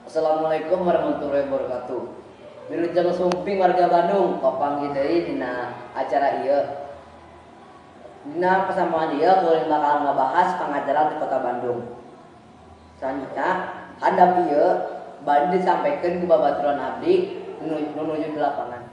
Assalamualaikum warahmatullahi wabarakatuh. Wilujeng sumping warga Bandung, papanggih deui dina acara ieu. Dina persamaan ieu kuring bakal ngabahas pangajaran di Kota Bandung. Selanjutnya, handap ieu bade disampaikeun ku babaturan abdi nuju di lapangan.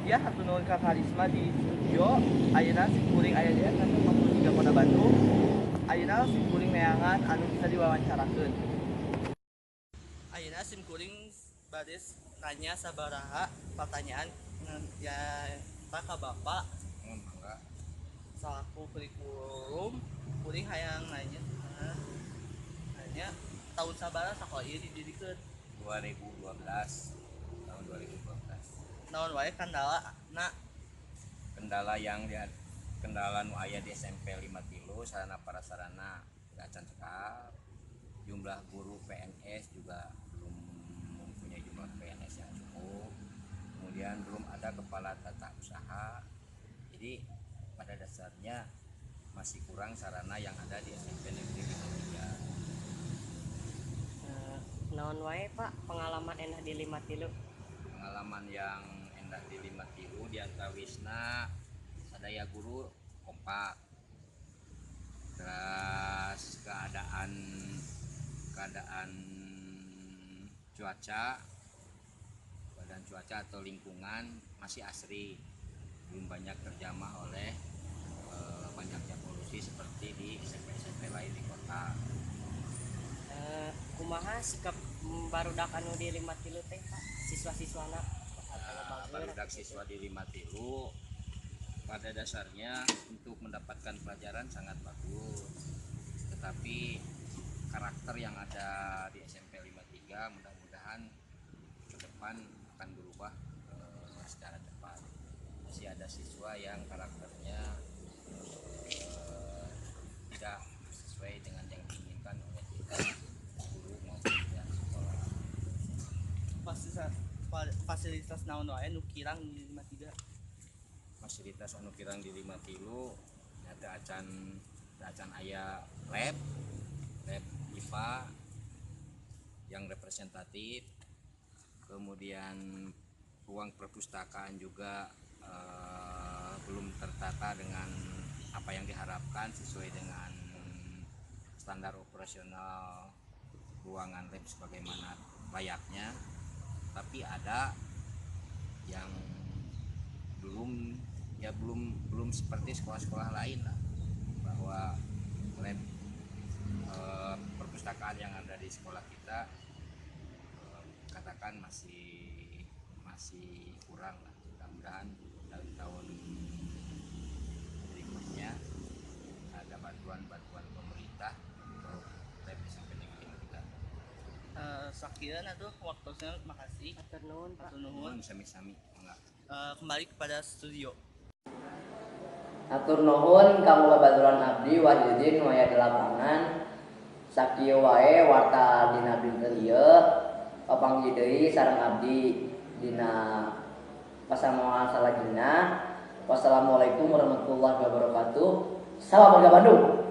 Ya, hatur nuhun ka Karisma di studio. Ayeuna simkuring aya di kantor 53 Kota Bandung. Ayeuna simkuring neangan anu bisa diwawancarakeun. Ayeuna simkuring bade nanya sabaraha pertanyaan ya ka Bapak. Mangga. Salaku kurikulum, kuring hayang nanya tahun sabaraha sakola ieu didirikeun? 2012 tahun 2012. Naon wae kendala kendala nu aya di SMP 53 sarana prasarana tidak cekap. Jumlah guru PNS juga belum mempunyai jumlah PNS yang cukup. Kemudian belum ada kepala tata usaha. Jadi pada dasarnya masih kurang sarana yang ada di SMP Negeri 53. Naon wae Pak pengalaman endah di 53? Pengalaman yang endah di 53 di antawisna sadaya guru kompak, terus keadaan cuaca atau lingkungan masih asri, belum banyak terjamah oleh banyaknya polusi seperti di SMP lain di kota. Kumaha sikap barudak anu di 53 teh Pak siswa-siswana? Barudak siswa di 53 pada dasarnya untuk mendapatkan pelajaran sangat bagus, tetapi karakter yang ada di SMP 53 mudah-mudahan ke depan akan berubah secara cepat. Masih ada siswa yang karakternya tidak sesuai dengan yang diinginkan oleh kita guru maupun pihak sekolah. Fasilitas naon wae nu kirang di 53? Fasilitas anu kirang di 53 nyata acan aya lab IPA yang representatif, kemudian ruang perpustakaan juga belum tertata dengan apa yang diharapkan sesuai dengan standar operasional ruangan lab sebagaimana layaknya, tapi ada yang belum seperti sekolah-sekolah lain lah, bahwa lab perpustakaan yang ada di sekolah kita katakan masih kurang lah. Mudah-mudahan dalam tahun berikutnya ada bantuan pemerintah untuk lab SMP Negeri 53. Sakiran atuh waktunya, makasih. Hatur nuhun Pak. Hatur nuhun. Sami-sami. Kembali kepada studio. Hatur nuhun kamu babaturan abdi Wahyudin nu aya di lapangan. Sakieu wae warta dina dinten ieu. Papanggih deui sareng abdi dina pasamuan salajengna. Wassalamualaikum warahmatullahi wabarakatuh. Salam warga Bandung.